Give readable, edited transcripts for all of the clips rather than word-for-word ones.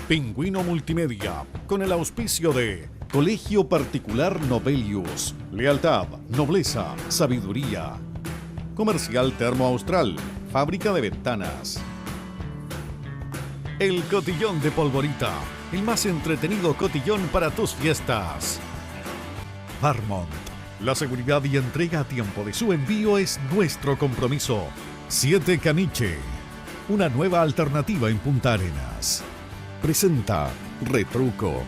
Pingüino Multimedia, con el auspicio de Colegio Particular Novelius, lealtad, nobleza, sabiduría. Comercial Termo Austral, fábrica de ventanas. El Cotillón de Polvorita, el más entretenido cotillón para tus fiestas. Farmont, la seguridad y entrega a tiempo de su envío es nuestro compromiso. 7 Caniche, una nueva alternativa en Punta Arenas. Presenta Retruco.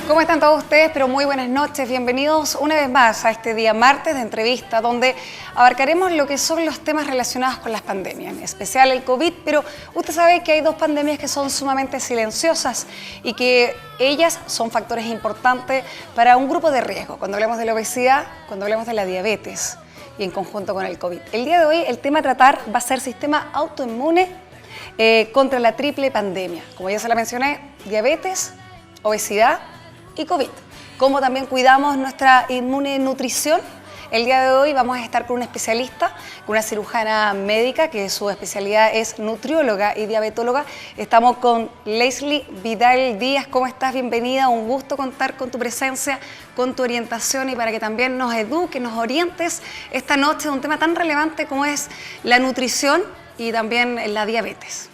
¿Cómo están todos ustedes? Pero muy buenas noches, bienvenidos una vez más a este día martes de entrevista donde abarcaremos lo que son los temas relacionados con las pandemias, en especial el COVID, pero usted sabe que hay dos pandemias que son sumamente silenciosas y que ellas son factores importantes para un grupo de riesgo, cuando hablamos de la obesidad, cuando hablamos de la diabetes y en conjunto con el COVID. El día de hoy el tema a tratar va a ser sistema autoinmune contra la triple pandemia, como ya se la mencioné, diabetes, obesidad y COVID. Como también cuidamos nuestra inmune nutrición. El día de hoy vamos a estar con una especialista, con una cirujana médica que su especialidad es nutrióloga y diabetóloga. Estamos con Leslie Vidal Díaz. ¿Cómo estás? Bienvenida. Un gusto contar con tu presencia, con tu orientación y para que también nos eduques, nos orientes esta noche de un tema tan relevante como es la nutrición y también la diabetes.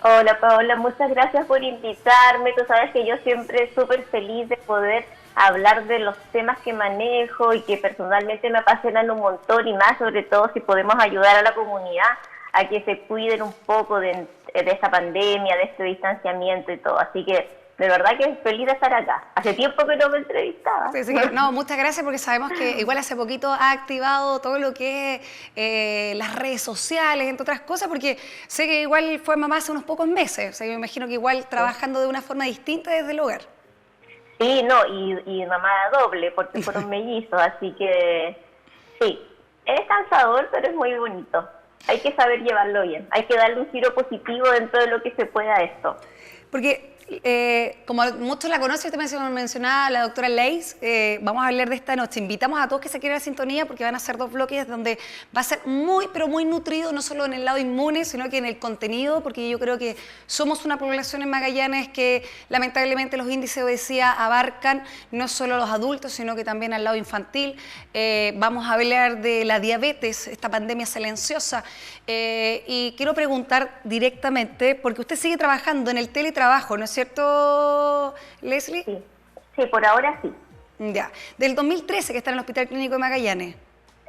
Hola Paola, muchas gracias por invitarme. Tú sabes que yo siempre súper feliz de poder hablar de los temas que manejo y que personalmente me apasionan un montón y más sobre todo si podemos ayudar a la comunidad a que se cuiden un poco de esta pandemia, de este distanciamiento y todo. Así que de verdad que feliz de estar acá. Hace tiempo que no me entrevistaba. Sí, no, muchas gracias porque sabemos que igual hace poquito ha activado todo lo que es las redes sociales, entre otras cosas, porque sé que igual fue mamá hace unos pocos meses. O sea, yo me imagino que igual trabajando de una forma distinta desde el hogar. Sí, no, y mamá doble porque fueron mellizos, así que sí, es cansador, pero es muy bonito. Hay que saber llevarlo bien, hay que darle un giro positivo dentro de lo que se pueda a esto. Porque como muchos la conocen, usted mencionaba la doctora Leis, vamos a hablar de esta noche. Invitamos a todos que se quieran la sintonía porque van a ser dos bloques donde va a ser muy, pero muy nutrido, no solo en el lado inmune, sino que en el contenido, porque yo creo que somos una población en Magallanes que lamentablemente los índices de obesidad abarcan no solo a los adultos, sino que también al lado infantil. Vamos a hablar de la diabetes, esta pandemia silenciosa, y quiero preguntar directamente, porque usted sigue trabajando en el teletrabajo, ¿no es cierto, Leslie? Sí, por ahora sí. Ya, del 2013 que está en el Hospital Clínico de Magallanes.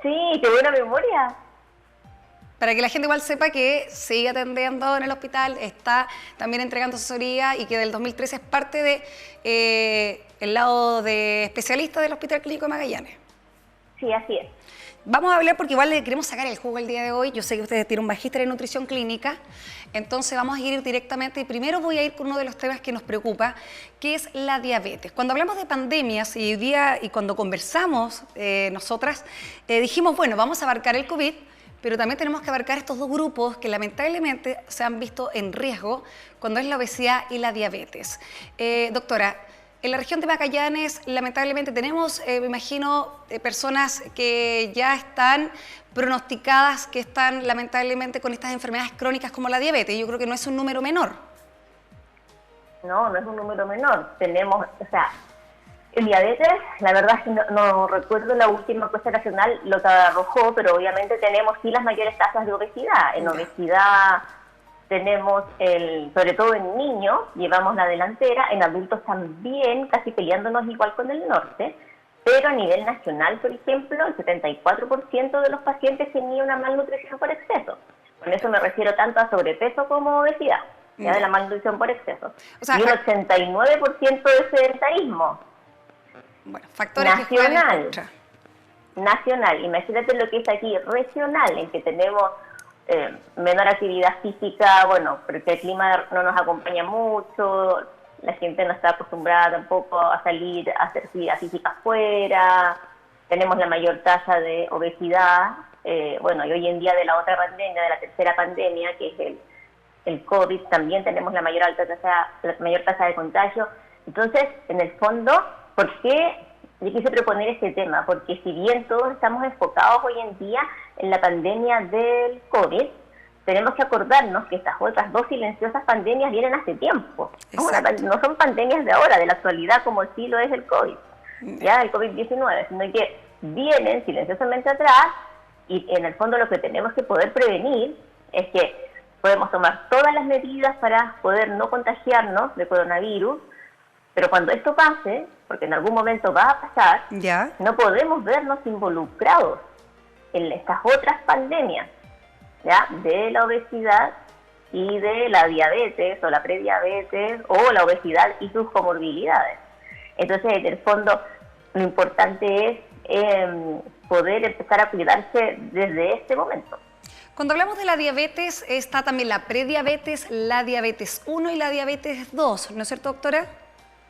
Sí, qué buena memoria. Para que la gente igual sepa que sigue atendiendo en el hospital, está también entregando asesoría y que del 2013 es parte de el lado de especialista del Hospital Clínico de Magallanes. Sí, así es. Vamos a hablar porque igual le queremos sacar el jugo el día de hoy. Yo sé que ustedes tienen un magíster en nutrición clínica, entonces vamos a ir directamente y primero voy a ir con uno de los temas que nos preocupa, que es la diabetes. Cuando hablamos de pandemias y hoy día y cuando conversamos nosotras, dijimos, bueno, vamos a abarcar el COVID, pero también tenemos que abarcar estos dos grupos que lamentablemente se han visto en riesgo cuando es la obesidad y la diabetes. Doctora, en la región de Magallanes, lamentablemente tenemos, me imagino, personas que ya están pronosticadas, que están lamentablemente con estas enfermedades crónicas como la diabetes. Yo creo que no es un número menor. No, no es un número menor. Tenemos, o sea, el diabetes, la verdad es que no recuerdo la última encuesta nacional lo que arrojó, pero obviamente tenemos sí las mayores tasas de obesidad. En obesidad tenemos, sobre todo en niños, llevamos la delantera, en adultos también, casi peleándonos igual con el norte, pero a nivel nacional, por ejemplo, el 74% de los pacientes tenía una malnutrición por exceso. Con eso me refiero tanto a sobrepeso como obesidad, ya de la malnutrición por exceso. O sea, y un 89% de sedentarismo. Bueno, factores nacional. Nacional, imagínate lo que es aquí regional, en que tenemos menor actividad física, bueno, porque el clima no nos acompaña mucho, la gente no está acostumbrada tampoco a salir a hacer actividad física afuera, tenemos la mayor tasa de obesidad, bueno, y hoy en día de la otra pandemia, de la tercera pandemia, que es el COVID, también tenemos la mayor tasa de contagio. Entonces, en el fondo, ¿por qué yo quise proponer este tema? Porque si bien todos estamos enfocados hoy en día en la pandemia del COVID, tenemos que acordarnos que estas otras dos silenciosas pandemias vienen hace tiempo. No son pandemias de ahora, de la actualidad, como sí lo es el COVID, ya el COVID-19, sino que vienen silenciosamente atrás, y en el fondo lo que tenemos que poder prevenir es que podemos tomar todas las medidas para poder no contagiarnos de coronavirus, pero cuando esto pase, porque en algún momento va a pasar, no podemos vernos involucrados en estas otras pandemias, ¿ya? De la obesidad y de la diabetes o la prediabetes o la obesidad y sus comorbilidades. Entonces, en el fondo, lo importante es poder empezar a cuidarse desde este momento. Cuando hablamos de la diabetes, está también la prediabetes, la diabetes 1 y la diabetes 2, ¿no es cierto, doctora?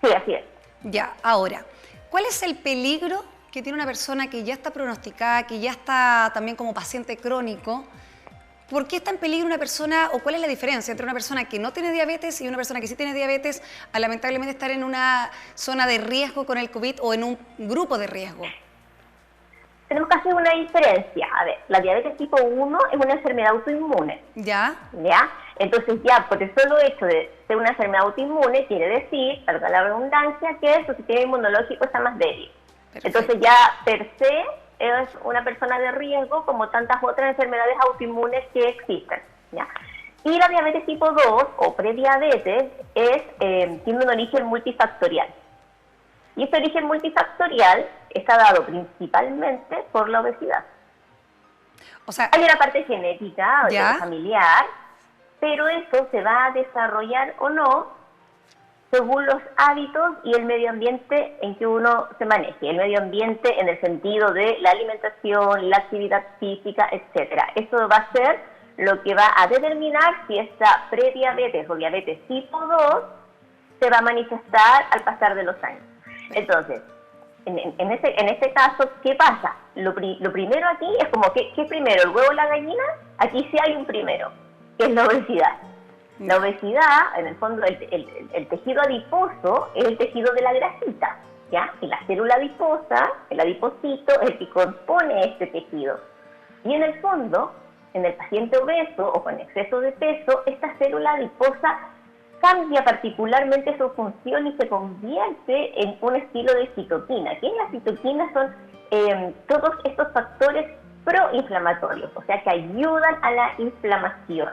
Sí, así es. Ya, ahora, ¿cuál es el peligro que tiene una persona que ya está pronosticada, que ya está también como paciente crónico? ¿Por qué está en peligro una persona, o cuál es la diferencia entre una persona que no tiene diabetes y una persona que sí tiene diabetes a lamentablemente estar en una zona de riesgo con el COVID o en un grupo de riesgo? Tenemos que hacer una diferencia. A ver, la diabetes tipo 1 es una enfermedad autoinmune. ¿Ya? Entonces ya, por el solo hecho de ser una enfermedad autoinmune, quiere decir, valga la redundancia, que su sistema inmunológico está más débil. Perfecto. Entonces ya per se es una persona de riesgo como tantas otras enfermedades autoinmunes que existen, ¿ya? Y la diabetes tipo 2 o prediabetes tiene un origen multifactorial. Y este origen multifactorial está dado principalmente por la obesidad. O sea, hay una parte genética, familiar, pero eso se va a desarrollar o no según los hábitos y el medio ambiente en que uno se maneje. El medio ambiente en el sentido de la alimentación, la actividad física, etcétera. Eso va a ser lo que va a determinar si esta prediabetes o diabetes tipo 2 se va a manifestar al pasar de los años. Entonces, en este caso, ¿qué pasa? Lo primero aquí es como, ¿qué es primero, el huevo o la gallina? Aquí sí hay un primero, que es la obesidad. La obesidad, en el fondo, el tejido adiposo es el tejido de la grasita, ¿ya? Y la célula adiposa, el adipocito, es el que compone este tejido. Y en el fondo, en el paciente obeso o con exceso de peso, esta célula adiposa cambia particularmente su función y se convierte en un estilo de citoquina. ¿Qué es la citoquina? Son todos estos factores proinflamatorios, o sea, que ayudan a la inflamación,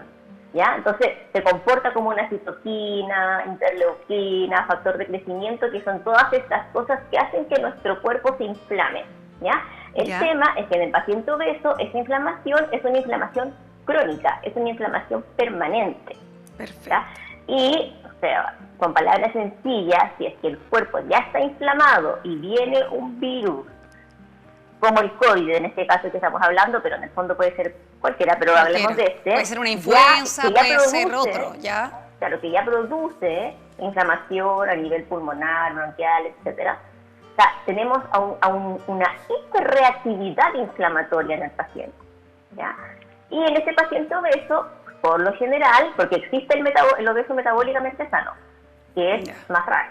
¿ya? Entonces, se comporta como una citoquina, interleuquina, factor de crecimiento, que son todas estas cosas que hacen que nuestro cuerpo se inflame, ¿ya? El tema es que en el paciente obeso, esa inflamación es una inflamación crónica, es una inflamación permanente. Perfecto. ¿Ya? Y, o sea, con palabras sencillas, si es que el cuerpo ya está inflamado y viene un virus, como el COVID, en este caso que estamos hablando, pero en el fondo puede ser cualquiera, pero hablemos de este. Puede ser una influenza, puede ser otro, ¿ya? Claro, que ya produce inflamación a nivel pulmonar, bronquial, etcétera. O sea, tenemos una hiperreactividad inflamatoria en el paciente, ¿ya? Y en este paciente obeso, por lo general, porque existe el obeso metabólicamente sano, que es más raro,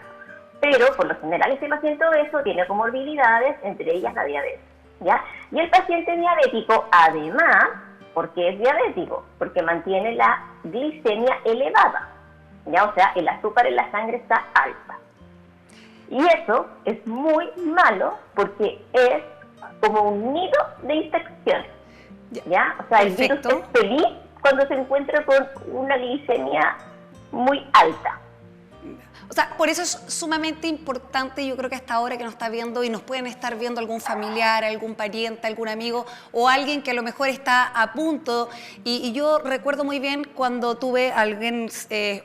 pero por lo general este paciente obeso tiene comorbilidades, entre ellas la diabetes, ¿ya? Y el paciente diabético, además, ¿por qué es diabético? Porque mantiene la glicemia elevada, ¿ya? O sea, el azúcar en la sangre está alta. Y eso es muy malo porque es como un nido de infecciones, ¿ya? O sea, el virus es feliz cuando se encuentra con una glicemia muy alta. O sea, por eso es sumamente importante, yo creo que hasta ahora que nos está viendo y nos pueden estar viendo algún familiar, algún pariente, algún amigo o alguien que a lo mejor está a punto. Y yo recuerdo muy bien cuando tuve alguien,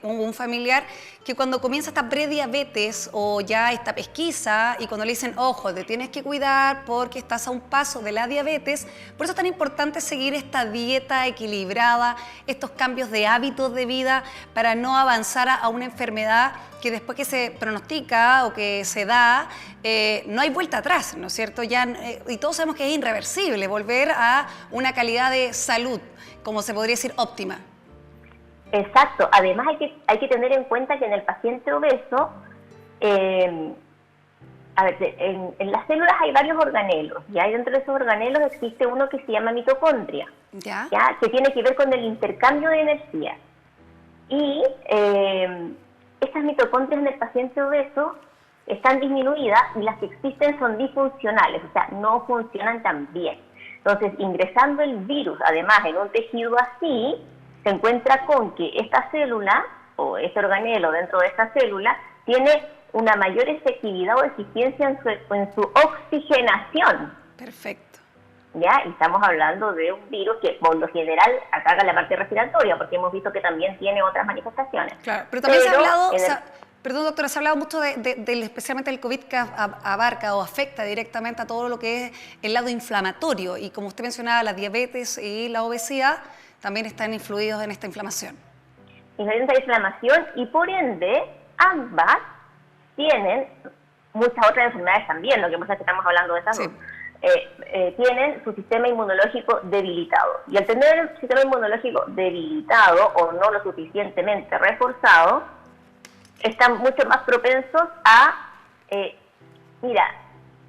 un familiar, que cuando comienza esta prediabetes o ya esta pesquisa y cuando le dicen, ojo, te tienes que cuidar porque estás a un paso de la diabetes, por eso es tan importante seguir esta dieta equilibrada, estos cambios de hábitos de vida para no avanzar a una enfermedad que después que se pronostica o que se da, no hay vuelta atrás, ¿no es cierto? Y todos sabemos que es irreversible volver a una calidad de salud, como se podría decir, óptima. Exacto. Además hay que tener en cuenta que en el paciente obeso, en las células hay varios organelos, y dentro de esos organelos existe uno que se llama mitocondria, ¿ya? Que tiene que ver con el intercambio de energía. Y estas mitocondrias en el paciente obeso están disminuidas y las que existen son disfuncionales, o sea, no funcionan tan bien. Entonces, ingresando el virus, además, en un tejido así, se encuentra con que esta célula, o este organelo dentro de esta célula, tiene una mayor efectividad o eficiencia en su oxigenación. Perfecto. ¿Ya? Y estamos hablando de un virus que, por lo general, ataca la parte respiratoria, porque hemos visto que también tiene otras manifestaciones. Claro, pero también se ha hablado, perdón doctora, se ha hablado mucho especialmente del COVID, que abarca o afecta directamente a todo lo que es el lado inflamatorio, y como usted mencionaba, la diabetes y la obesidad también están influidos en esta inflamación. Influyen en inflamación y por ende ambas tienen muchas otras enfermedades también, lo que pasa es que estamos hablando de esas dos. Tienen su sistema inmunológico debilitado. Y al tener el sistema inmunológico debilitado o no lo suficientemente reforzado, están mucho más propensos a,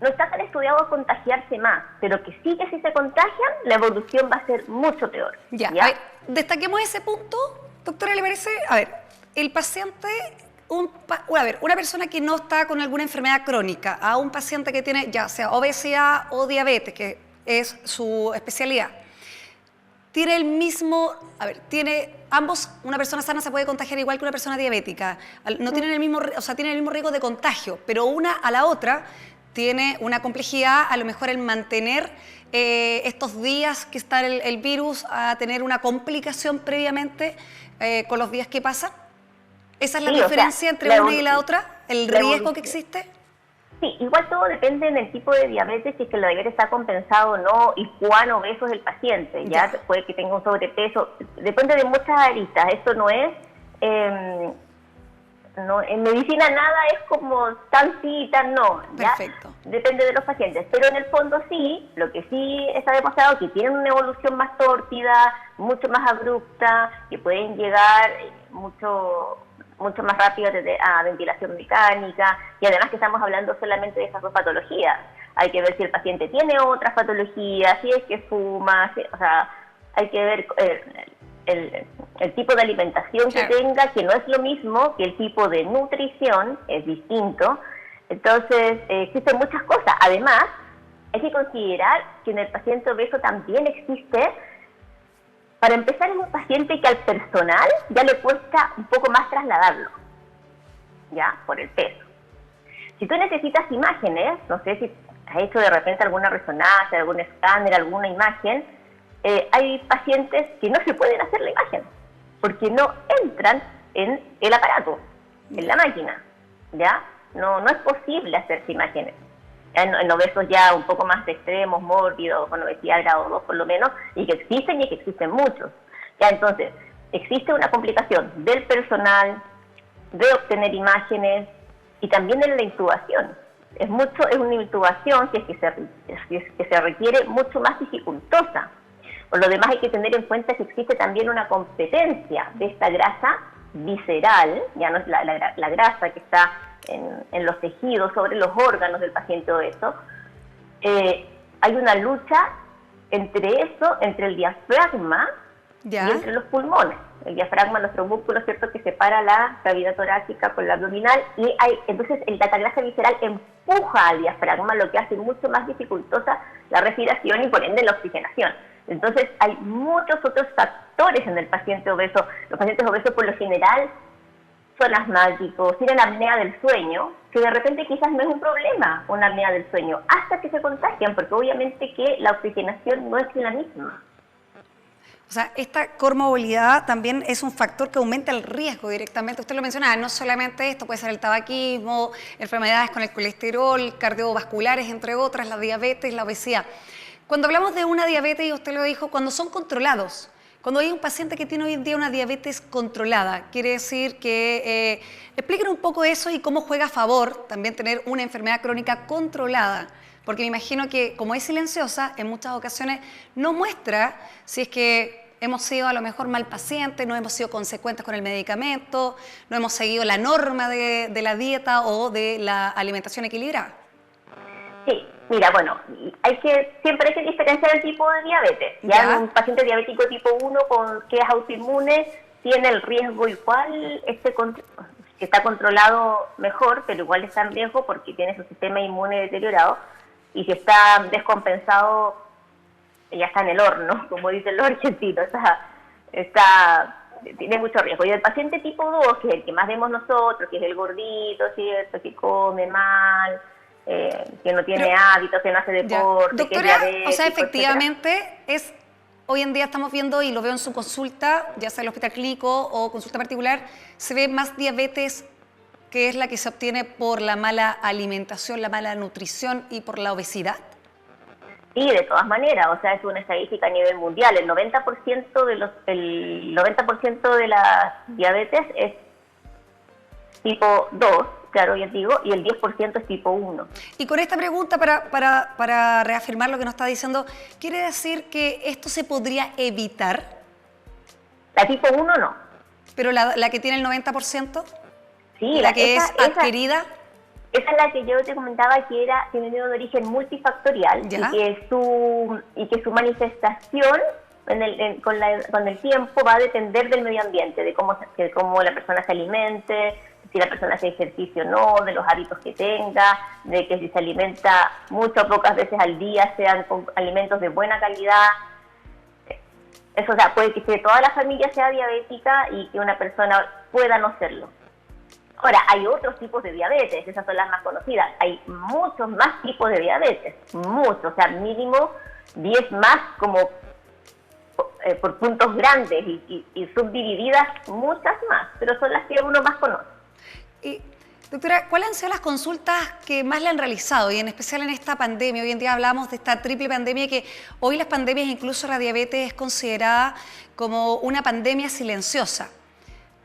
no está tan estudiado a contagiarse más, pero que sí que si se contagian, la evolución va a ser mucho peor. ¿Ya? A ver, destaquemos ese punto, doctora, ¿le parece? A ver, el paciente, una persona que no está con alguna enfermedad crónica, a un paciente que tiene ya sea obesidad o diabetes, que es su especialidad, tiene el mismo, ambos, una persona sana se puede contagiar igual que una persona diabética, no tienen el mismo, tienen el mismo riesgo de contagio, pero una a la otra tiene una complejidad, a lo mejor el mantener estos días que está el virus, a tener una complicación previamente con los días que pasan. ¿Esa es la diferencia entre una y la otra? ¿El riesgo que existe? Sí, igual todo depende del tipo de diabetes, si es que la diabetes está compensado o no, y cuán obeso es el paciente. Ya puede que tenga un sobrepeso, depende de muchas aristas. Esto no es... No, en medicina nada es como tan sí y tan no, ¿ya? Perfecto. Depende de los pacientes, pero en el fondo sí, lo que sí está demostrado es que tienen una evolución más tórpida, mucho más abrupta, que pueden llegar mucho más rápido a ventilación mecánica, y además que estamos hablando solamente de esas dos patologías. Hay que ver si el paciente tiene otras patologías, si es que fuma, hay que ver el tipo de alimentación que tenga, que no es lo mismo que el tipo de nutrición, es distinto. Entonces, existen muchas cosas. Además, hay que considerar que en el paciente obeso también existe, para empezar, es un paciente que al personal ya le cuesta un poco más trasladarlo, ya, por el peso. Si tú necesitas imágenes, no sé si has hecho de repente alguna resonancia, algún escáner, alguna imagen, hay pacientes que no se pueden hacer la imagen, porque no entran en el aparato, en la máquina, ¿ya? No es posible hacerse imágenes. En obesos ya un poco más extremos, mórbidos, con obesidad grado 2 por lo menos, y que existen muchos. Ya, entonces, existe una complicación del personal, de obtener imágenes, y también en la intubación. Es una intubación que se requiere mucho más dificultosa. Por lo demás hay que tener en cuenta que existe también una competencia de esta grasa visceral, ya no es la grasa que está en los tejidos, sobre los órganos del paciente obeso. Hay una lucha entre el diafragma y entre los pulmones. El diafragma, nuestro músculo, ¿cierto?, que separa la cavidad torácica con la abdominal, y entonces la grasa visceral empuja al diafragma, lo que hace mucho más dificultosa la respiración y por ende la oxigenación. Entonces hay muchos otros factores en el paciente obeso. Los pacientes obesos por lo general son asmáticos, tienen apnea del sueño, que de repente quizás no es un problema una apnea del sueño, hasta que se contagian, porque obviamente que la oxigenación no es la misma. O sea, esta comorbilidad también es un factor que aumenta el riesgo directamente. Usted lo mencionaba, no solamente esto, puede ser el tabaquismo, enfermedades con el colesterol, cardiovasculares, entre otras, la diabetes, la obesidad. Cuando hablamos de una diabetes, y usted lo dijo, cuando son controlados, cuando hay un paciente que tiene hoy en día una diabetes controlada, quiere decir que expliquen un poco eso y cómo juega a favor también tener una enfermedad crónica controlada. Porque me imagino que como es silenciosa, en muchas ocasiones no muestra si es que hemos sido a lo mejor mal pacientes, no hemos sido consecuentes con el medicamento, no hemos seguido la norma de la dieta o de la alimentación equilibrada. Sí, mira, bueno, siempre hay que diferenciar el tipo de diabetes. Ya un paciente diabético tipo 1 que es autoinmune tiene el riesgo igual, que está controlado mejor, pero igual está en riesgo porque tiene su sistema inmune deteriorado. Y si está descompensado, ya está en el horno, como dicen los argentinos, tiene mucho riesgo. Y el paciente tipo 2, que es el que más vemos nosotros, que es el gordito, ¿cierto?, que come mal, que no tiene hábitos, que no hace deporte, doctora, que es diabético, o sea, efectivamente, hoy en día estamos viendo, y lo veo en su consulta, ya sea el hospital clínico o consulta particular, se ve más diabetes que es la que se obtiene por la mala alimentación, la mala nutrición y por la obesidad. Sí, de todas maneras, o sea, es una estadística a nivel mundial. El 90% de las diabetes es tipo 2, claro, ya digo, y el 10% es tipo 1. Y con esta pregunta, para reafirmar lo que nos está diciendo, ¿quiere decir que esto se podría evitar? La tipo 1 no. ¿Pero la que tiene el 90%? Sí, ¿La que es adquirida? Esa es la que yo te comentaba que tiene de origen multifactorial y que su manifestación con el tiempo va a depender del medio ambiente, de cómo la persona se alimente, si la persona hace ejercicio o no, de los hábitos que tenga, de que si se alimenta muchas o pocas veces al día sean con alimentos de buena calidad. Eso, o sea, puede que toda la familia sea diabética y que una persona pueda no serlo. Ahora, hay otros tipos de diabetes, esas son las más conocidas. Hay muchos más tipos de diabetes, muchos, o sea, mínimo 10 más como por puntos grandes y subdivididas muchas más, pero son las que uno más conoce. Y, doctora, ¿cuáles han sido las consultas que más le han realizado? Y en especial en esta pandemia, hoy en día hablamos de esta triple pandemia, que hoy las pandemias, incluso la diabetes, es considerada como una pandemia silenciosa.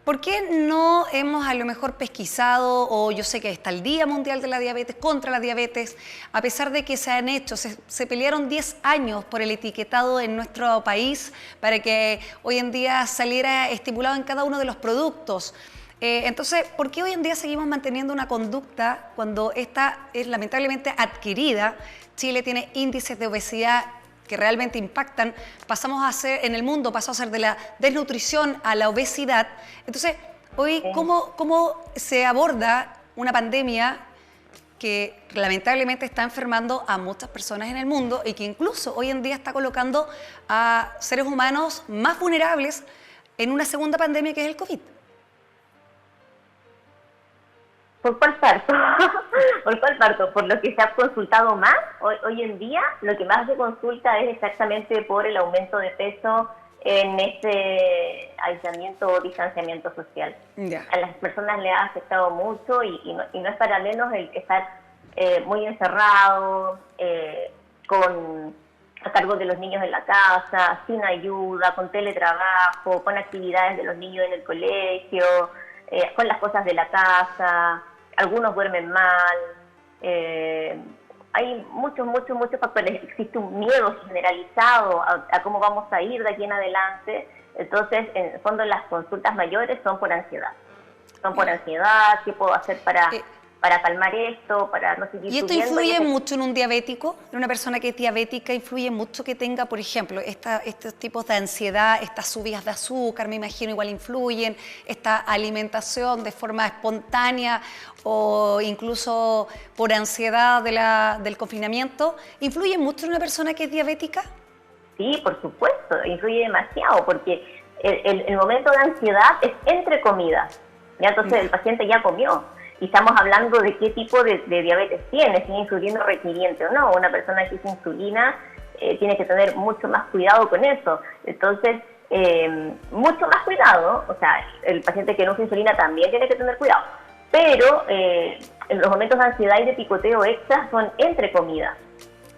¿Por qué no hemos a lo mejor pesquisado, o yo sé que está el Día Mundial de la Diabetes, contra la diabetes, a pesar de que se han hecho, se pelearon 10 años por el etiquetado en nuestro país para que hoy en día saliera estipulado en cada uno de los productos? Entonces, ¿por qué hoy en día seguimos manteniendo una conducta cuando esta es lamentablemente adquirida? Chile tiene índices de obesidad que realmente impactan, en el mundo pasó a ser de la desnutrición a la obesidad. Entonces, hoy, ¿cómo se aborda una pandemia que lamentablemente está enfermando a muchas personas en el mundo y que incluso hoy en día está colocando a seres humanos más vulnerables en una segunda pandemia que es el COVID? ¿Por cuál parto? ¿Por cuál parto? Por lo que se ha consultado más. Hoy en día lo que más se consulta es exactamente por el aumento de peso en este aislamiento o distanciamiento social. A las personas le ha afectado mucho y no es para menos el estar muy encerrado, a cargo de los niños en la casa, sin ayuda, con teletrabajo, con actividades de los niños en el colegio, con las cosas de la casa. Algunos duermen mal, hay muchos factores. Existe un miedo generalizado a cómo vamos a ir de aquí en adelante. Entonces, en el fondo, las consultas mayores son por ansiedad. ¿Qué puedo hacer para calmar esto, para no seguir subiendo? ¿Y esto influye mucho en un diabético? En una persona que es diabética, ¿influye mucho que tenga, por ejemplo, estos tipos de ansiedad, estas subidas de azúcar, me imagino, igual influyen, esta alimentación de forma espontánea o incluso por ansiedad del confinamiento? ¿Influye mucho en una persona que es diabética? Sí, por supuesto, influye demasiado, porque el momento de ansiedad es entre comidas, ¿ya? Entonces el paciente ya comió, y estamos hablando de qué tipo de diabetes tiene, si es insulino requiriente o no. Una persona que usa insulina tiene que tener mucho más cuidado con eso. Entonces, mucho más cuidado, o sea, el paciente que no usa insulina también tiene que tener cuidado, pero en los momentos de ansiedad y de picoteo extra son entre comidas.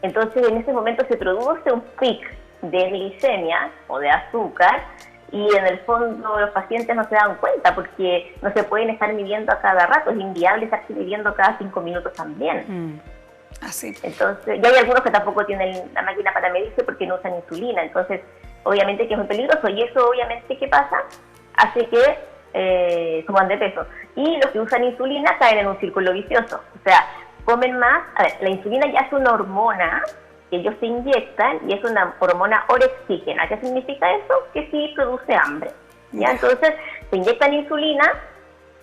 Entonces, en ese momento se produce un pic de glicemia o de azúcar, y en el fondo los pacientes no se dan cuenta porque no se pueden estar midiendo a cada rato, es inviable estarse midiendo cada 5 minutos también. Así. Entonces, y hay algunos que tampoco tienen la máquina para medirse porque no usan insulina, entonces obviamente que es muy peligroso, y eso obviamente, ¿qué pasa? Hace que suban de peso, y los que usan insulina caen en un círculo vicioso, o sea, comen más. A ver, la insulina ya es una hormona que ellos se inyectan, y es una hormona orexígena. ¿Qué significa eso? Que sí produce hambre, ¿ya? Entonces se inyectan insulina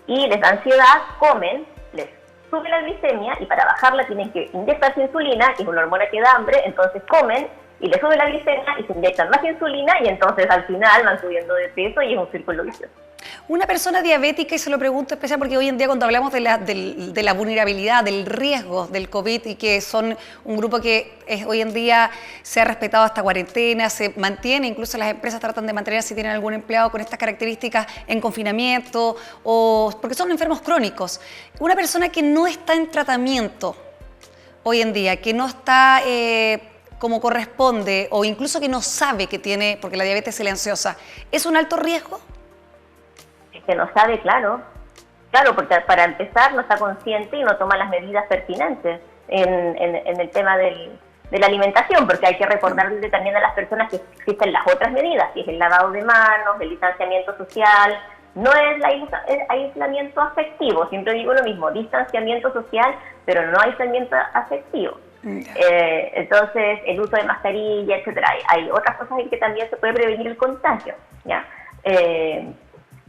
y les da ansiedad, comen, les sube la glicemia, y para bajarla tienen que inyectarse insulina, que es una hormona que da hambre, entonces comen y les sube la glicemia y se inyectan más insulina, y entonces al final van subiendo de peso y es un círculo vicioso. Una persona diabética, y se lo pregunto especial porque hoy en día cuando hablamos de la vulnerabilidad, del riesgo del COVID, y que son un grupo que hoy en día se ha respetado esta cuarentena, se mantiene, incluso las empresas tratan de mantener si tienen algún empleado con estas características en confinamiento, o porque son enfermos crónicos. Una persona que no está en tratamiento hoy en día, que no está como corresponde, o incluso que no sabe que tiene, porque la diabetes silenciosa, ¿es un alto riesgo? Que no sabe, claro, porque para empezar no está consciente y no toma las medidas pertinentes en el tema de la alimentación, porque hay que recordarle también a las personas que existen las otras medidas, que es el lavado de manos, el distanciamiento social, no es aislamiento afectivo, siempre digo lo mismo, distanciamiento social, pero no aislamiento afectivo. Entonces, el uso de mascarilla, etcétera. Hay otras cosas en que también se puede prevenir el contagio, ¿ya?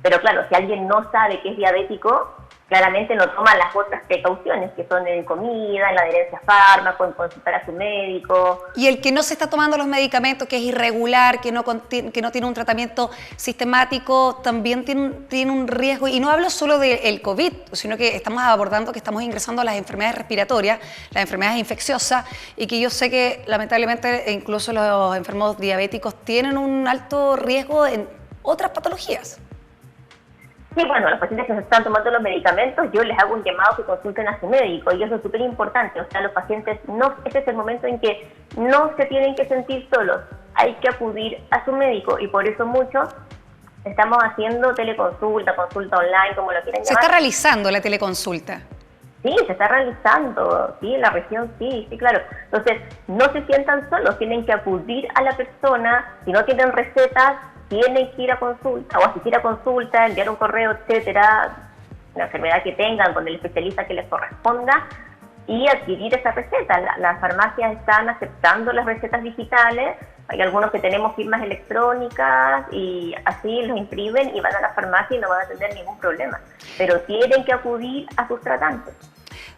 Pero claro, si alguien no sabe que es diabético, claramente no toma las otras precauciones, que son en comida, en la adherencia a fármacos, en consultar a su médico. Y el que no se está tomando los medicamentos, que es irregular, que no tiene un tratamiento sistemático, también tiene un riesgo. Y no hablo solo del COVID, sino que estamos abordando que estamos ingresando a las enfermedades respiratorias, las enfermedades infecciosas, y que yo sé que lamentablemente incluso los enfermos diabéticos tienen un alto riesgo en otras patologías. Sí, bueno, los pacientes que se están tomando los medicamentos, yo les hago un llamado que consulten a su médico, y eso es súper importante. O sea, los pacientes, este es el momento en que no se tienen que sentir solos, hay que acudir a su médico, y por eso muchos estamos haciendo teleconsulta, consulta online, como lo quieran llamar. ¿Se está realizando la teleconsulta? Sí, se está realizando, sí, en la región, sí, claro. Entonces, no se sientan solos, tienen que acudir a la persona, si no tienen recetas, tienen que ir a consulta o asistir a consulta, enviar un correo, etcétera, la enfermedad que tengan con el especialista que les corresponda, y adquirir esa receta. Las farmacias están aceptando las recetas digitales, hay algunos que tenemos firmas electrónicas y así los imprimen y van a la farmacia y no van a tener ningún problema, pero tienen que acudir a sus tratantes.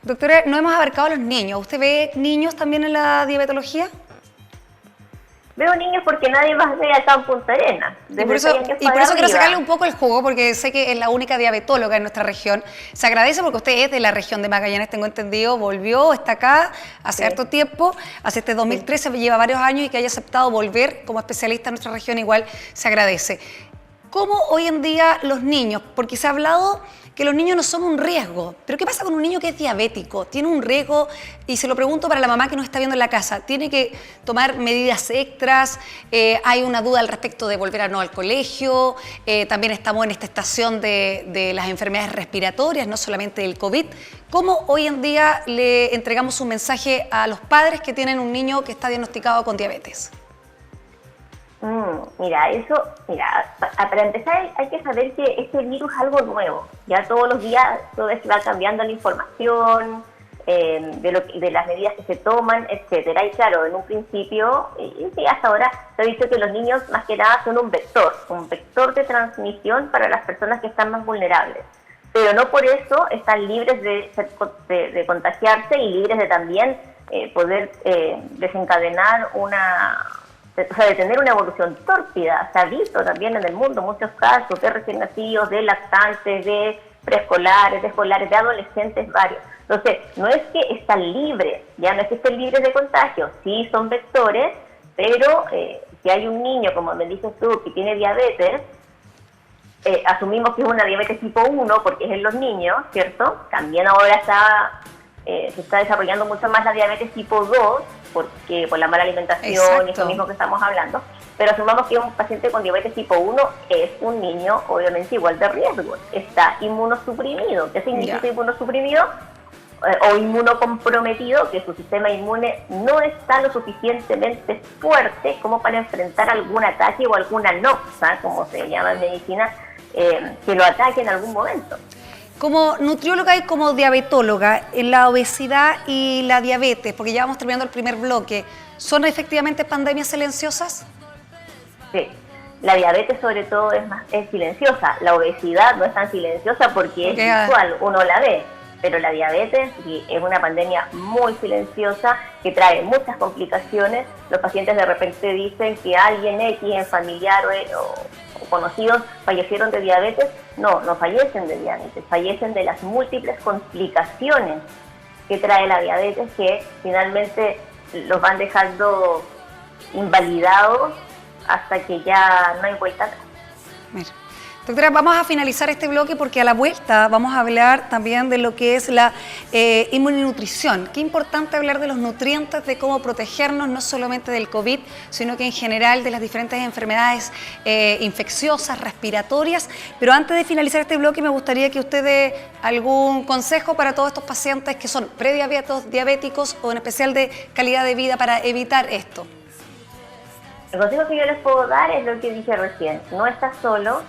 Doctora, no hemos abarcado a los niños. ¿Usted ve niños también en la diabetología? Veo niños porque nadie más ve acá en Punta Arenas. Y por eso quiero sacarle un poco el jugo, porque sé que es la única diabetóloga en nuestra región. Se agradece porque usted es de la región de Magallanes, tengo entendido, volvió, está acá hace harto tiempo, hace este 2013, lleva varios años, y que haya aceptado volver como especialista en nuestra región igual se agradece. ¿Cómo hoy en día los niños? Porque se ha hablado que los niños no son un riesgo, pero ¿qué pasa con un niño que es diabético? ¿Tiene un riesgo? Y se lo pregunto para la mamá que nos está viendo en la casa. ¿Tiene que tomar medidas extras? ¿Hay una duda al respecto de volver o no al colegio? También estamos en esta estación de las enfermedades respiratorias, no solamente del COVID. ¿Cómo hoy en día le entregamos un mensaje a los padres que tienen un niño que está diagnosticado con diabetes? Mira, para empezar hay que saber que este virus es algo nuevo. Ya todos los días todo esto va cambiando la información, de las medidas que se toman, etcétera. Y claro, en un principio, y hasta ahora se ha dicho que los niños más que nada son un vector de transmisión para las personas que están más vulnerables. Pero no por eso están libres de contagiarse y libres de también poder desencadenar o sea, de tener una evolución tórpida. Se ha visto también en el mundo muchos casos de recién nacidos, de lactantes, de preescolares, de escolares, de adolescentes, varios. Entonces, no es que están libres, ya no es que estén libres de contagio, sí son vectores, pero si hay un niño, como me dices tú, que tiene diabetes, asumimos que es una diabetes tipo 1 porque es en los niños, ¿cierto? También ahora se está desarrollando mucho más la diabetes tipo 2, porque por la mala alimentación. Exacto. Y eso mismo que estamos hablando. Pero asumamos que un paciente con diabetes tipo 1 es un niño obviamente igual de riesgo, está inmunosuprimido. ¿Qué significa inmunosuprimido? O inmunocomprometido, que su sistema inmune no está lo suficientemente fuerte como para enfrentar algún ataque o alguna noxa, como se llama en medicina, que lo ataque en algún momento. Como nutrióloga y como diabetóloga, la obesidad y la diabetes, porque ya vamos terminando el primer bloque, ¿son efectivamente pandemias silenciosas? Sí, la diabetes sobre todo es silenciosa, la obesidad no es tan silenciosa porque es visual, uno la ve, pero la diabetes es una pandemia muy silenciosa que trae muchas complicaciones. Los pacientes de repente dicen que alguien X en familiar o conocidos fallecieron de diabetes. No fallecen de diabetes, fallecen de las múltiples complicaciones que trae la diabetes, que finalmente los van dejando invalidados hasta que ya no hay vuelta atrás. Mira. Doctora, vamos a finalizar este bloque porque a la vuelta vamos a hablar también de lo que es la inmunonutrición. Qué importante hablar de los nutrientes, de cómo protegernos no solamente del COVID, sino que en general de las diferentes enfermedades infecciosas, respiratorias. Pero antes de finalizar este bloque me gustaría que usted dé algún consejo para todos estos pacientes que son prediabéticos, diabéticos o en especial de calidad de vida para evitar esto. El consejo que yo les puedo dar es lo que dije recién. No estás solo.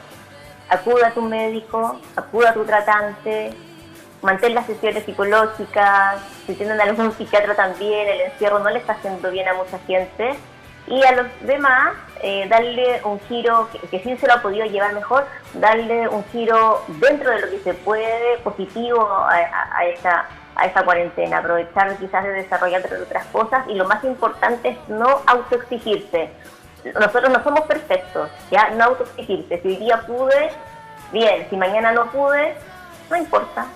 Acuda a tu médico, acuda a tu tratante, mantén las sesiones psicológicas, si tienen algún psiquiatra también, el encierro no le está haciendo bien a mucha gente. Y a los demás, darle un giro, que sí se lo ha podido llevar mejor, darle un giro dentro de lo que se puede, positivo a esa cuarentena, aprovechar quizás de desarrollar otras cosas y lo más importante es no autoexigirse. Nosotros no somos perfectos, ya no autoexigirse. Si hoy día pude, bien, si mañana no pude, no importa.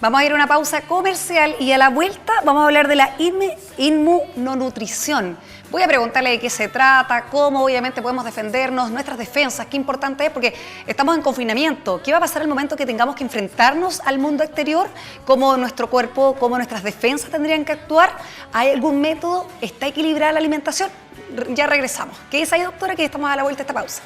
Vamos a ir a una pausa comercial y a la vuelta vamos a hablar de la inmunonutrición. Voy a preguntarle de qué se trata, cómo obviamente podemos defendernos, nuestras defensas, qué importante es porque estamos en confinamiento. ¿Qué va a pasar en el momento que tengamos que enfrentarnos al mundo exterior? ¿Cómo nuestro cuerpo, cómo nuestras defensas tendrían que actuar? ¿Hay algún método? ¿Está equilibrada la alimentación? Ya regresamos. ¿Qué dice ahí, doctora? Que estamos a la vuelta de esta pausa.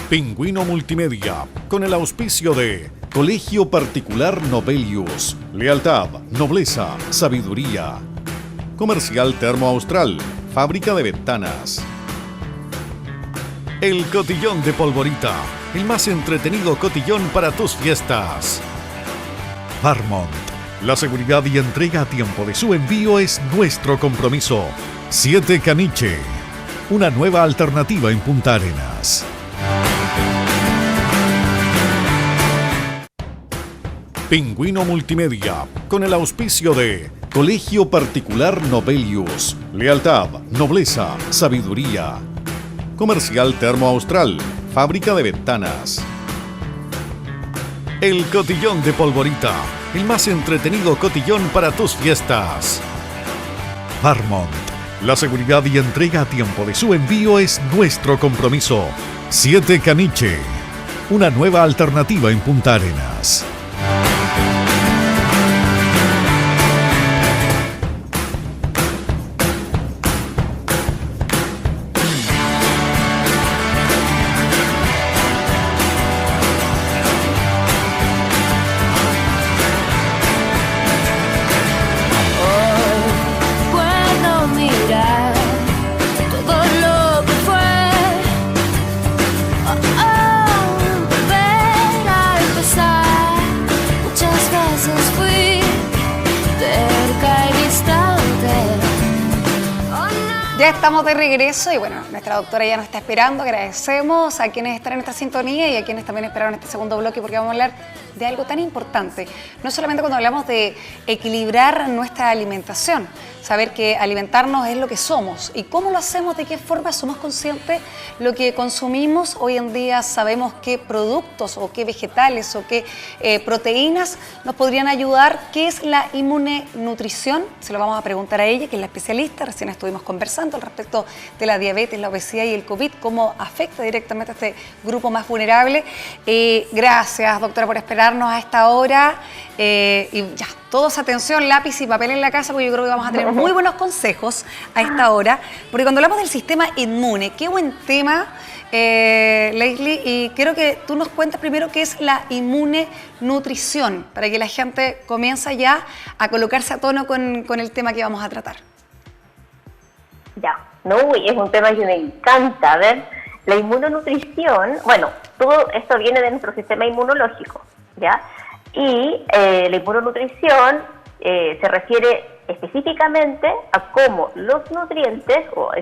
Pingüino Multimedia, con el auspicio de Colegio Particular Nobelius, lealtad, nobleza, sabiduría. Comercial Termo Austral, fábrica de ventanas. El Cotillón de Polvorita, el más entretenido cotillón para tus fiestas. Barmont, la seguridad y entrega a tiempo de su envío es nuestro compromiso. 7 Caniche, una nueva alternativa en Punta Arenas. Pingüino Multimedia, con el auspicio de Colegio Particular Nobelius, lealtad, nobleza, sabiduría. Comercial Termo Austral, fábrica de ventanas. El Cotillón de Polvorita, el más entretenido cotillón para tus fiestas. Barmont, la seguridad y entrega a tiempo de su envío es nuestro compromiso. 7 Caniche, una nueva alternativa en Punta Arenas. Volver a empezar. Ya estamos de regreso y bueno, nuestra doctora ya nos está esperando. Agradecemos a quienes están en esta sintonía y a quienes también esperaron este segundo bloque porque vamos a hablar de algo tan importante. No solamente cuando hablamos de equilibrar nuestra alimentación, saber que alimentarnos es lo que somos y cómo lo hacemos, de qué forma somos conscientes lo que consumimos. Hoy en día sabemos qué productos o qué vegetales o qué proteínas nos podrían ayudar. ¿Qué es la inmunonutrición? Se lo vamos a preguntar a ella, que es la especialista. Recién estuvimos conversando al respecto de la diabetes, la obesidad y el COVID, cómo afecta directamente a este grupo más vulnerable. Gracias, doctora, por esperarnos a esta hora. Y ya, todos atención, lápiz y papel en la casa, porque yo creo que vamos a tener muy buenos consejos a esta hora. Porque cuando hablamos del sistema inmune, qué buen tema, Leslie, y quiero que tú nos cuentes primero qué es la inmunonutrición, para que la gente comience ya a colocarse a tono con el tema que vamos a tratar. Ya, no, es un tema que me encanta. A ver, la inmunonutrición, bueno, todo esto viene de nuestro sistema inmunológico, ¿ya? Y la inmunonutrición se refiere específicamente a cómo los nutrientes, o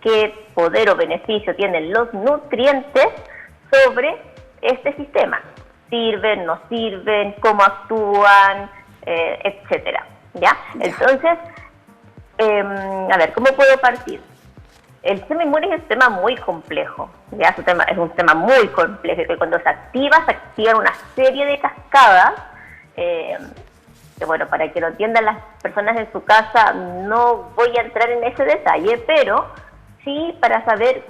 qué poder o beneficio tienen los nutrientes sobre este sistema. ¿Sirven, no sirven, cómo actúan, etcétera? ¿Ya? Entonces, a ver, ¿cómo puedo partir? El sistema inmune es un sistema muy complejo, ¿ya? Es un sistema muy complejo, que cuando se activan una serie de cascadas, que bueno, para que lo entiendan las personas en su casa, no voy a entrar en ese detalle, pero sí para saber,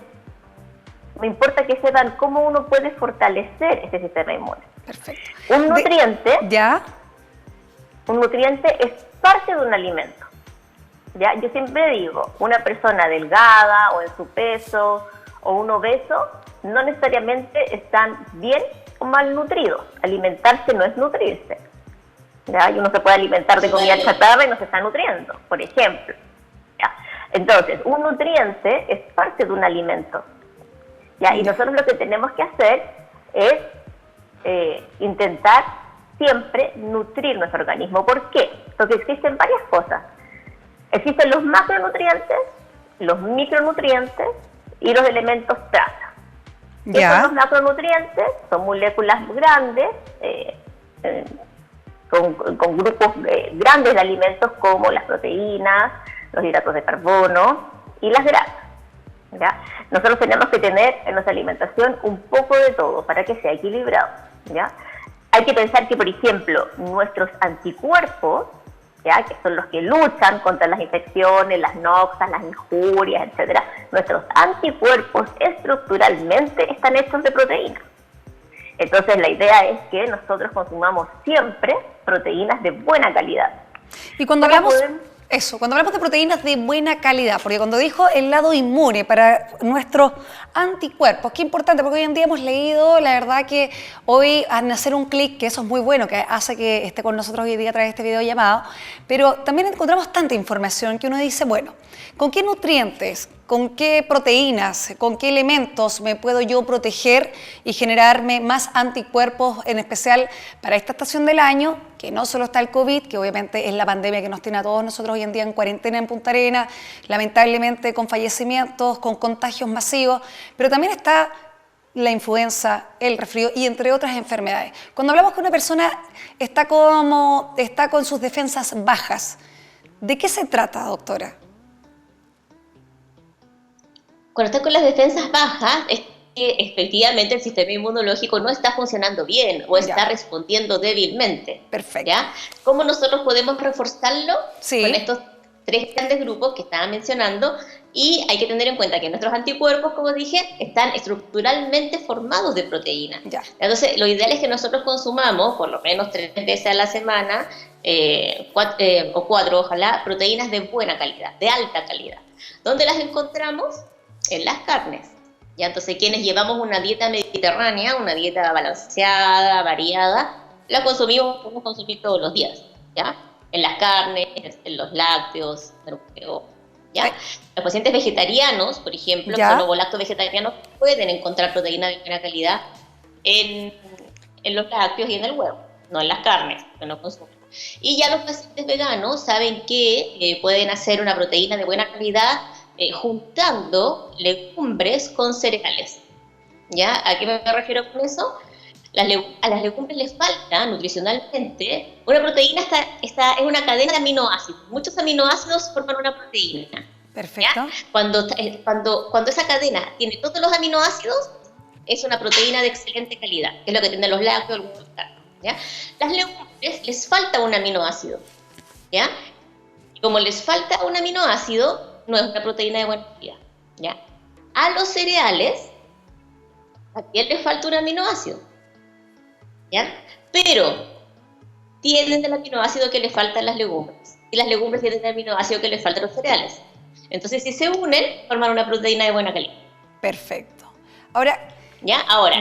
me importa que sepan cómo uno puede fortalecer ese sistema inmune. Perfecto. Un nutriente, ¿ya? Un nutriente es parte de un alimento. ¿Ya? Yo siempre digo, una persona delgada o en su peso o un obeso no necesariamente están bien o mal nutridos. Alimentarse no es nutrirse, ¿ya? Y uno se puede alimentar de comida chatarra y no se está nutriendo, por ejemplo, ¿ya? Entonces, un nutriente es parte de un alimento, ¿ya? Y nosotros lo que tenemos que hacer es intentar siempre nutrir nuestro organismo. ¿Por qué? Porque existen varias cosas. Existen los macronutrientes, los micronutrientes y los elementos traza. ¿Qué son los macronutrientes? Son moléculas grandes, con grupos grandes de alimentos como las proteínas, los hidratos de carbono y las grasas, ¿ya? Nosotros tenemos que tener en nuestra alimentación un poco de todo para que sea equilibrado, ¿ya? Hay que pensar que, por ejemplo, nuestros anticuerpos, ¿ya? Que son los que luchan contra las infecciones, las noxas, las injurias, etcétera. Nuestros anticuerpos estructuralmente están hechos de proteínas. Entonces la idea es que nosotros consumamos siempre proteínas de buena calidad. Y cuando hablamos de proteínas de buena calidad, porque cuando dijo el lado inmune para nuestros anticuerpos, qué importante, porque hoy en día hemos leído, la verdad que hoy al hacer un clic, que eso es muy bueno, que hace que esté con nosotros hoy día a través de este video llamado, pero también encontramos tanta información que uno dice, bueno, ¿con qué nutrientes, con qué proteínas, con qué elementos me puedo yo proteger y generarme más anticuerpos, en especial para esta estación del año, que no solo está el COVID, que obviamente es la pandemia que nos tiene a todos nosotros hoy en día en cuarentena en Punta Arenas, lamentablemente con fallecimientos, con contagios masivos, pero también está la influenza, el resfrío y entre otras enfermedades. Cuando hablamos que una persona está con sus defensas bajas, ¿de qué se trata, doctora? Cuando está con las defensas bajas, es que efectivamente el sistema inmunológico no está funcionando bien o está respondiendo débilmente. Perfecto. ¿Ya? ¿Cómo nosotros podemos reforzarlo? Sí. Con estos tres grandes grupos que estaba mencionando, y hay que tener en cuenta que nuestros anticuerpos, como dije, están estructuralmente formados de proteínas. Ya. Entonces, lo ideal es que nosotros consumamos por lo menos 3 veces a la semana, o 4, ojalá, proteínas de buena calidad, de alta calidad. ¿Dónde las encontramos? En las carnes. ¿Ya? Entonces, quienes llevamos una dieta mediterránea, una dieta balanceada, variada, la podemos consumir todos los días, ¿ya? En las carnes, en los lácteos, en los huevos, ¿ya? Los pacientes vegetarianos, por ejemplo, que son ovolacto vegetarianos, pueden encontrar proteína de buena calidad en los lácteos y en el huevo, no en las carnes, que no consumen. Y ya los pacientes veganos saben que pueden hacer una proteína de buena calidad juntando legumbres con cereales. ¿Ya? ¿A qué me refiero con eso? A las legumbres les falta nutricionalmente una proteína, es una cadena de aminoácidos. Muchos aminoácidos forman una proteína. Perfecto. ¿Ya? Cuando esa cadena tiene todos los aminoácidos, es una proteína de excelente calidad, que es lo que tienen los lácteos, algunos carnes. ¿Ya? Las legumbres les falta un aminoácido. ¿Ya? Y como les falta un aminoácido, no es una proteína de buena calidad. ¿Ya? A los cereales también les falta un aminoácido. ¿Ya? Pero tienen el aminoácido que les faltan las legumbres. Y las legumbres tienen el aminoácido que les faltan los cereales. Entonces, si se unen, forman una proteína de buena calidad. Perfecto. Ahora,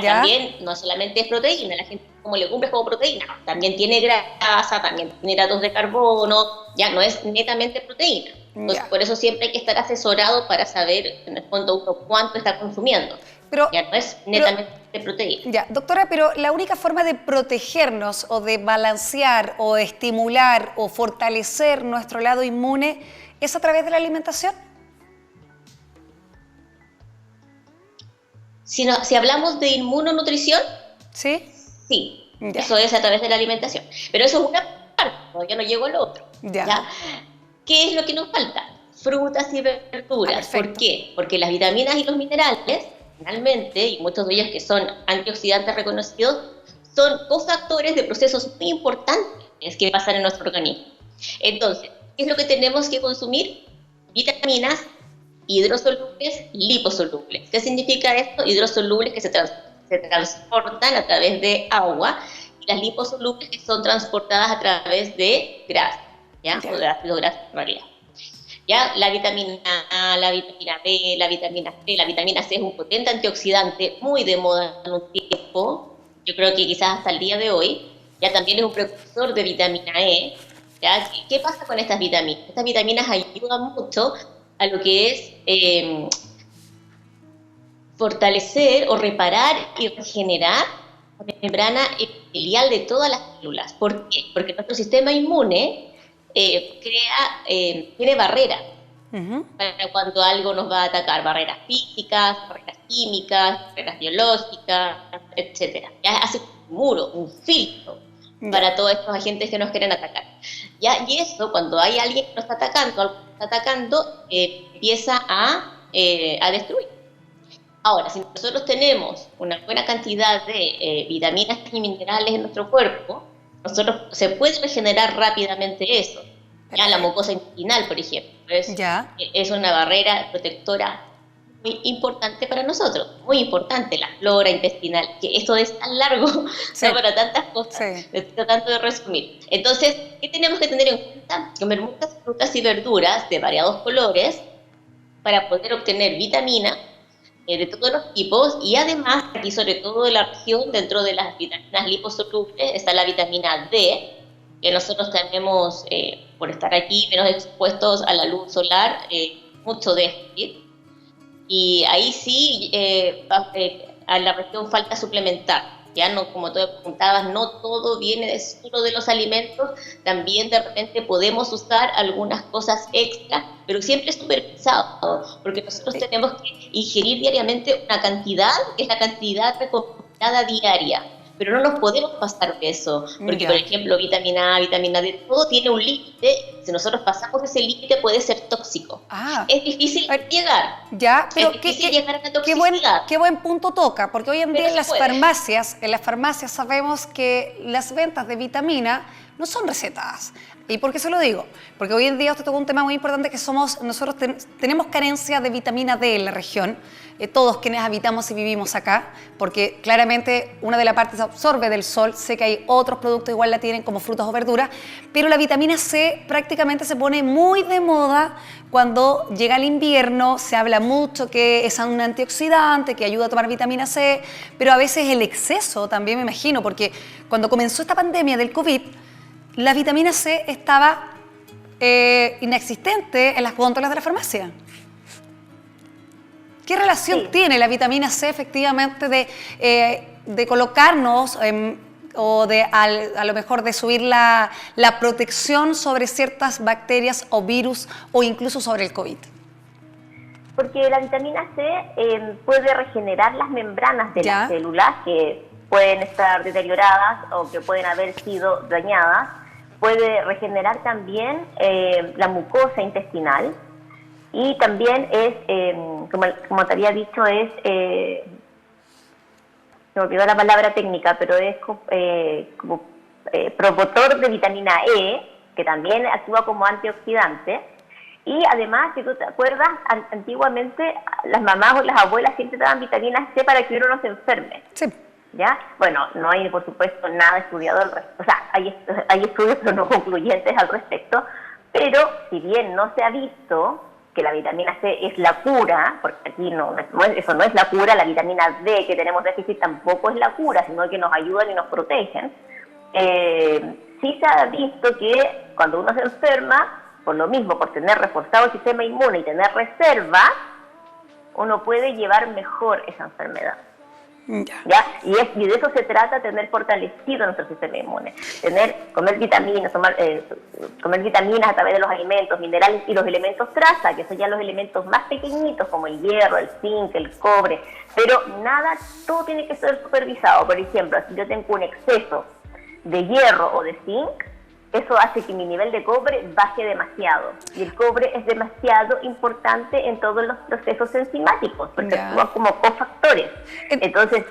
también no solamente es proteína, la gente como legumbres como proteína, también tiene grasa, también tiene hidratos de carbono, ya no es netamente proteína. Entonces, por eso siempre hay que estar asesorado para saber, en el fondo, uno cuánto está consumiendo. Ya no es netamente proteína. Ya, doctora, pero la única forma de protegernos o de balancear o de estimular o fortalecer nuestro lado inmune es a través de la alimentación. Si hablamos de inmunonutrición, sí, eso es a través de la alimentación. Pero eso es una parte, todavía no llego al otro. ¿Ya? ¿Qué es lo que nos falta? Frutas y verduras. ¿Por qué? Porque las vitaminas y los minerales, finalmente, y muchos de ellos que son antioxidantes reconocidos, son cofactores de procesos muy importantes que pasan en nuestro organismo. Entonces, ¿qué es lo que tenemos que consumir? Vitaminas hidrosolubles, liposolubles. ¿Qué significa esto? Hidrosolubles que se transportan a través de agua, y las liposolubles que son transportadas a través de grasa, ¿ya? O de ácidos grasos en realidad. ¿Ya? La vitamina A, la vitamina B, la vitamina C. La vitamina C es un potente antioxidante, muy de moda en un tiempo, yo creo que quizás hasta el día de hoy. Ya también es un precursor de vitamina E. ¿Ya? ¿Qué pasa con estas vitaminas? Estas vitaminas ayudan mucho a lo que es fortalecer o reparar y regenerar la membrana epitelial de todas las células. ¿Por qué? Porque nuestro sistema inmune tiene barreras para cuando algo nos va a atacar, barreras físicas, barreras químicas, barreras biológicas, etc. Ya hace un muro, un filtro para todos estos agentes que nos quieren atacar. ¿Ya? Y eso, cuando hay alguien que nos está atacando, empieza a destruir. Ahora, si nosotros tenemos una buena cantidad de vitaminas y minerales en nuestro cuerpo, se puede regenerar rápidamente eso. ¿Ya? La mucosa intestinal, por ejemplo, es una barrera protectora muy importante para nosotros, muy importante la flora intestinal, que esto es tan largo, no para tantas cosas, necesito tanto de resumir. Entonces, ¿qué tenemos que tener en cuenta? Comer muchas frutas y verduras de variados colores para poder obtener vitamina de todos los tipos, y además, aquí sobre todo de la región, dentro de las vitaminas liposolubles, está la vitamina D, que nosotros tenemos, por estar aquí menos expuestos a la luz solar, mucho déficit. Y ahí sí, a la región falta suplementar. Ya no, como tú preguntabas, no todo viene solo de los alimentos, también de repente podemos usar algunas cosas extra, pero siempre supervisado, porque nosotros tenemos que ingerir diariamente una cantidad, que es la cantidad recomendada diaria, pero no nos podemos pasar de eso, porque por ejemplo vitamina A, vitamina D, todo tiene un límite. Si nosotros pasamos ese límite puede ser tóxico. Es difícil llegar. Pero es difícil llegar a la toxicidad. Qué buen punto toca, porque hoy en día en las farmacias sabemos que las ventas de vitamina no son recetadas. ¿Y por qué se lo digo? Porque hoy en día usted tocó un tema muy importante, que nosotros tenemos carencia de vitamina D en la región, todos quienes habitamos y vivimos acá, porque claramente una de las partes se absorbe del sol. Sé que hay otros productos igual la tienen, como frutas o verduras, pero la vitamina C prácticamente se pone muy de moda cuando llega el invierno. Se habla mucho que es un antioxidante, que ayuda a tomar vitamina C, pero a veces el exceso también, me imagino, porque cuando comenzó esta pandemia del COVID, la vitamina C estaba inexistente en las góndolas de la farmacia. ¿Qué relación tiene la vitamina C efectivamente de colocarnos o a lo mejor de subir la protección sobre ciertas bacterias o virus, o incluso sobre el COVID? porque la vitamina C puede regenerar las membranas de las células que pueden estar deterioradas o que pueden haber sido dañadas. Puede regenerar también la mucosa intestinal y también es, como te había dicho, se me olvidó la palabra técnica, pero es como promotor de vitamina E, que también actúa como antioxidante. Y además, si tú te acuerdas, antiguamente las mamás o las abuelas siempre daban vitamina C para que uno no se enferme. Sí. ¿Ya? Bueno, no hay, por supuesto, nada estudiado al respecto. O sea, hay estudios pero no concluyentes al respecto, pero si bien no se ha visto que la vitamina C es la cura, porque aquí eso no es la cura, la vitamina D que tenemos déficit tampoco es la cura, sino que nos ayudan y nos protegen. Sí se ha visto que cuando uno se enferma, por lo mismo, por tener reforzado el sistema inmune y tener reserva, uno puede llevar mejor esa enfermedad. ¿Ya? Y de eso se trata, tener fortalecido nuestro sistema inmune, comer vitaminas, comer vitaminas a través de los alimentos, minerales y los elementos traza, que son ya los elementos más pequeñitos como el hierro, el zinc, el cobre, pero todo tiene que ser supervisado. Por ejemplo, si yo tengo un exceso de hierro o de zinc, eso hace que mi nivel de cobre baje demasiado. Y el cobre es demasiado importante en todos los procesos enzimáticos, porque actúan como cofactores. Entonces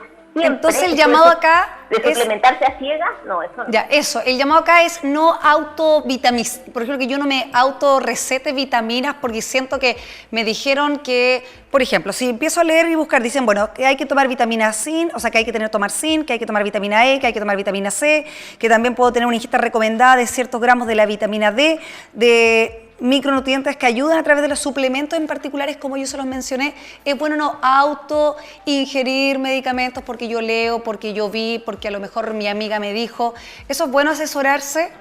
el llamado acá de suplementarse a ciegas, no, eso no. Ya, eso, el llamado acá es no autovitaminar. Por ejemplo, que yo no me autorrecete vitaminas porque siento que me dijeron que, por ejemplo, si empiezo a leer y buscar, dicen, bueno, que hay que tomar vitamina zinc, o sea, que hay que tomar zinc, que hay que tomar vitamina E, que hay que tomar vitamina C, que también puedo tener una ingesta recomendada de ciertos gramos de la vitamina D, de micronutrientes que ayudan a través de los suplementos en particulares, como yo se los mencioné. Es bueno no auto-ingerir medicamentos porque yo leo, porque yo vi, porque a lo mejor mi amiga me dijo. ¿Eso es bueno asesorarse?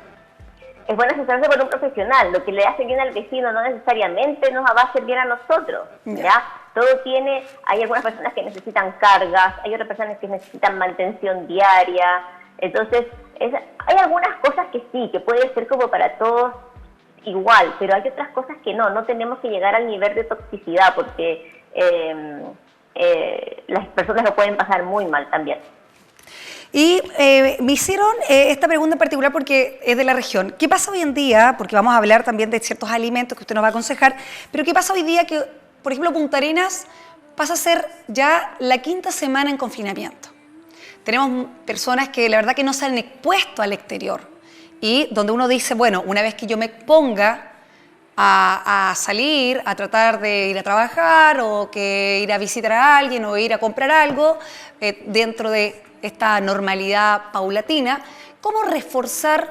Es bueno asesorarse por un profesional. Lo que le hace bien al vecino no necesariamente nos va a hacer bien a nosotros. ¿Ya? Hay algunas personas que necesitan cargas, hay otras personas que necesitan mantención diaria. Entonces, hay algunas cosas que sí, que puede ser como para todos igual, pero hay otras cosas que no tenemos que llegar al nivel de toxicidad porque las personas lo pueden pasar muy mal también. Y me hicieron esta pregunta en particular porque es de la región. ¿Qué pasa hoy en día? Porque vamos a hablar también de ciertos alimentos que usted nos va a aconsejar, pero ¿qué pasa hoy día que, por ejemplo, Punta Arenas pasa a ser ya la 5ª semana en confinamiento? Tenemos personas que la verdad que no se han expuesto al exterior. Y donde uno dice, bueno, una vez que yo me ponga a salir, a tratar de ir a trabajar o que ir a visitar a alguien o ir a comprar algo dentro de esta normalidad paulatina, ¿cómo reforzar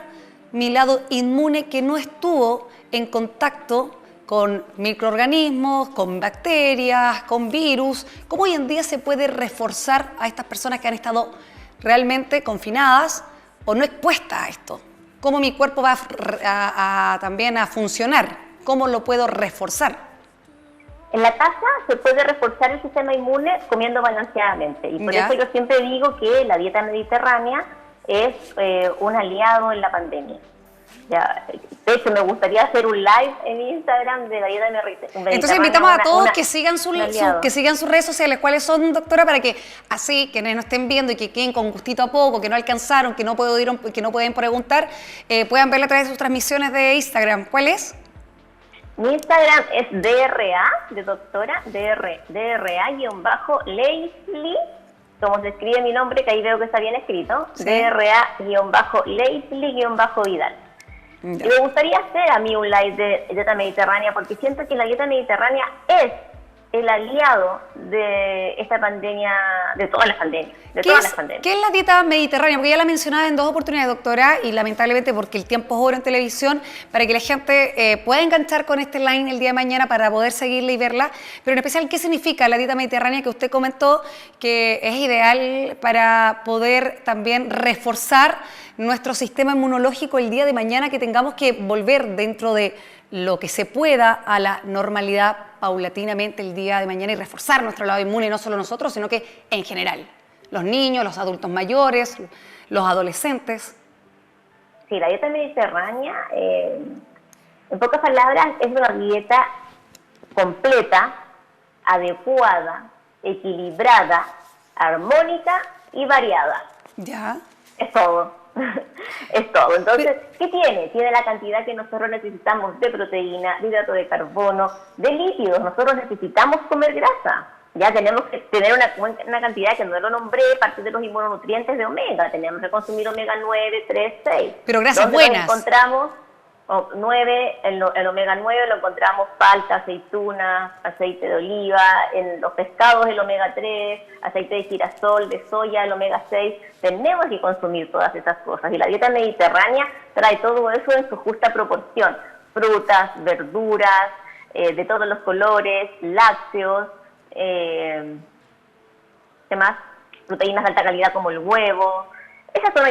mi lado inmune que no estuvo en contacto con microorganismos, con bacterias, con virus? ¿Cómo hoy en día se puede reforzar a estas personas que han estado realmente confinadas o no expuestas a esto? ¿Cómo mi cuerpo va también a funcionar? ¿Cómo lo puedo reforzar? En la casa se puede reforzar el sistema inmune comiendo balanceadamente. Y por eso yo siempre digo que la dieta mediterránea es un aliado en la pandemia. De hecho, me gustaría hacer un live en Instagram de la dieta mediterránea. Entonces invitamos a todos que sigan sus redes sociales. ¿Cuáles son, doctora? Para que así, quienes no estén viendo y que queden con gustito a poco, que no alcanzaron, que no pueden preguntar, puedan verla a través de sus transmisiones de Instagram. ¿Cuál es? Mi Instagram es DRA, de doctora, DRA-Leslie, como se escribe mi nombre, que ahí veo que está bien escrito, sí. DRA-Leslie-Vidal. Y me gustaría hacer a mí un live de dieta mediterránea porque siento que la dieta mediterránea es el aliado de esta pandemia, de todas las pandemias. ¿Qué es la dieta mediterránea? Porque ya la mencionaba en 2 oportunidades, doctora, y lamentablemente porque el tiempo es oro en televisión, para que la gente pueda enganchar con este line el día de mañana para poder seguirla y verla. Pero en especial, ¿qué significa la dieta mediterránea que usted comentó que es ideal para poder también reforzar nuestro sistema inmunológico el día de mañana, que tengamos que volver dentro de lo que se pueda a la normalidad paulatinamente el día de mañana y reforzar nuestro lado inmune, no solo nosotros, sino que en general, los niños, los adultos mayores, los adolescentes? Sí, la dieta mediterránea, en pocas palabras, es una dieta completa adecuada, equilibrada, armónica y variada. Ya. Es todo. Es todo. Entonces, ¿qué tiene? Tiene la cantidad que nosotros necesitamos de proteína, de hidrato de carbono, de lípidos. Nosotros necesitamos comer grasa. Ya tenemos que tener una cantidad que no lo nombré, parte de los inmunonutrientes de omega. Tenemos que consumir omega 9, 3, 6. Pero grasas buenas. Encontramos 9, el omega 9 lo encontramos palta, aceituna, aceite de oliva, en los pescados el omega 3, aceite de girasol, de soya, el omega 6. Tenemos que consumir todas esas cosas. Y la dieta mediterránea trae todo eso en su justa proporción. Frutas, verduras, de todos los colores, lácteos, ¿qué más? Proteínas de alta calidad como el huevo. Esas son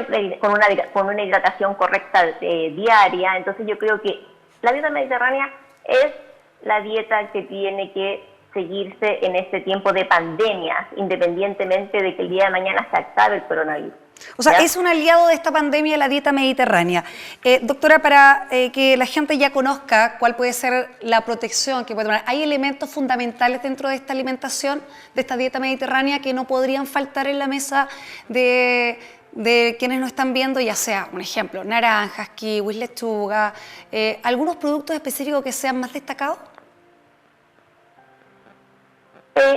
con una hidratación correcta diaria. Entonces yo creo que la dieta mediterránea es la dieta que tiene que seguirse en este tiempo de pandemias, independientemente de que el día de mañana se acabe el coronavirus. O sea, ¿ya? es un aliado de esta pandemia la dieta mediterránea. Doctora, para que la gente ya conozca cuál puede ser la protección que puede tomar, ¿hay elementos fundamentales dentro de esta alimentación, de esta dieta mediterránea, que no podrían faltar en la mesa de quienes nos están viendo, ya sea, un ejemplo, naranjas, kiwis, lechuga, algunos productos específicos que sean más destacados?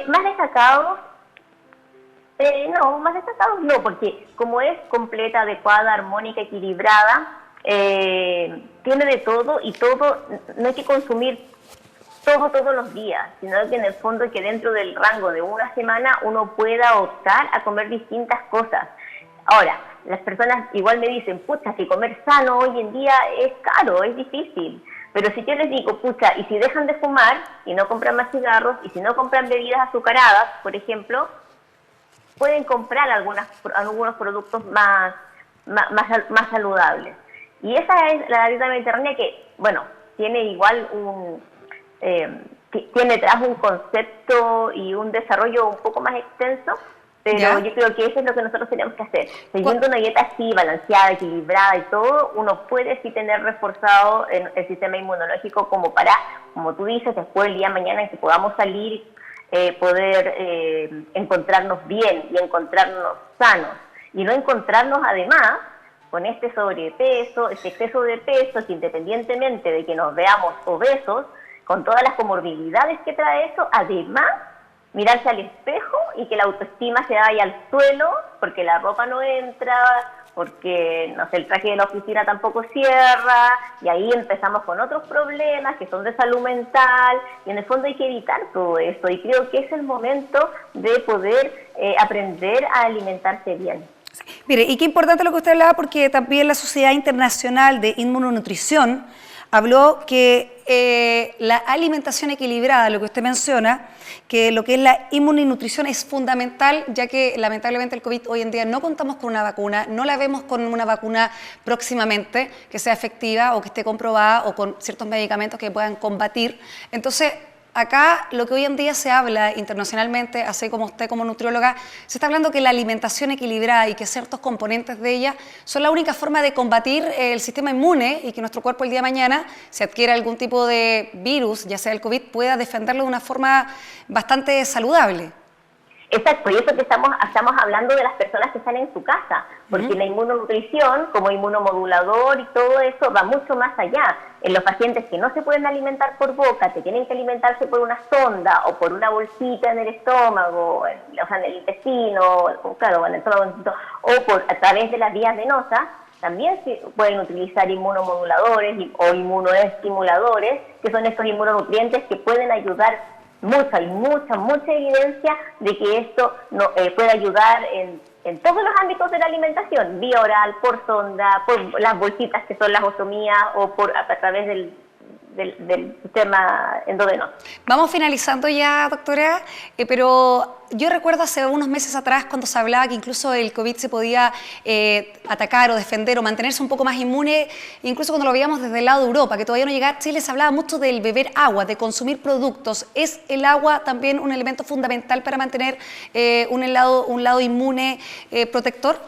Más destacados, más destacados no, porque como es completa, adecuada, armónica, equilibrada, tiene de todo y todo, no hay que consumir todo todos los días, sino que en el fondo que dentro del rango de una semana uno pueda optar a comer distintas cosas. Ahora, las personas igual me dicen, pucha, que comer sano hoy en día es caro, es difícil. Pero si yo les digo, pucha, y si dejan de fumar y no compran más cigarros, y si no compran bebidas azucaradas, por ejemplo, pueden comprar algunos productos más saludables. Y esa es la dieta mediterránea que, bueno, tiene igual tiene detrás un concepto y un desarrollo un poco más extenso, pero ¿ya? Yo creo que eso es lo que nosotros tenemos que hacer. Siguiendo una dieta así, balanceada, equilibrada y todo, uno puede sí tener reforzado el sistema inmunológico como para, como tú dices, después el día de mañana en que podamos salir, poder encontrarnos bien y encontrarnos sanos. Y no encontrarnos además con este sobrepeso, este exceso de peso, que independientemente de que nos veamos obesos, con todas las comorbilidades que trae eso, además mirarse al espejo y que la autoestima se vaya al suelo porque la ropa no entra, porque no sé, el traje de la oficina tampoco cierra, y ahí empezamos con otros problemas que son de salud mental, y en el fondo hay que evitar todo esto, y creo que es el momento de poder aprender a alimentarse bien. Mire, y qué importante lo que usted hablaba, porque también la Sociedad Internacional de Inmunonutrición habló que la alimentación equilibrada, lo que usted menciona, que lo que es la inmuninutrición es fundamental, ya que lamentablemente el COVID hoy en día no contamos con una vacuna, no la vemos con una vacuna próximamente que sea efectiva o que esté comprobada, o con ciertos medicamentos que puedan combatir. Entonces, acá lo que hoy en día se habla internacionalmente, así como usted como nutrióloga, se está hablando que la alimentación equilibrada y que ciertos componentes de ella son la única forma de combatir el sistema inmune, y que nuestro cuerpo el día de mañana, si adquiere algún tipo de virus, ya sea el COVID, pueda defenderlo de una forma bastante saludable. Exacto, y eso que estamos hablando de las personas que están en su casa, porque la inmunonutrición como inmunomodulador y todo eso va mucho más allá. En los pacientes que no se pueden alimentar por boca, que tienen que alimentarse por una sonda o por una bolsita en el estómago, o sea, en el intestino, claro, en el estómago, o a través de las vías venosas, también se pueden utilizar inmunomoduladores o inmunoestimuladores, que son estos inmunonutrientes que pueden ayudar hay mucha evidencia de que esto puede ayudar en todos los ámbitos de la alimentación, vía oral, por sonda, por las bolsitas que son las ostomías, o a través del sistema endovenoso. Vamos finalizando ya, doctora, pero yo recuerdo hace unos meses atrás cuando se hablaba que incluso el COVID se podía atacar o defender o mantenerse un poco más inmune, incluso cuando lo veíamos desde el lado de Europa, que todavía no llegaba a Chile, se hablaba mucho del beber agua, de consumir productos. ¿Es el agua también un elemento fundamental para mantener un lado inmune protector?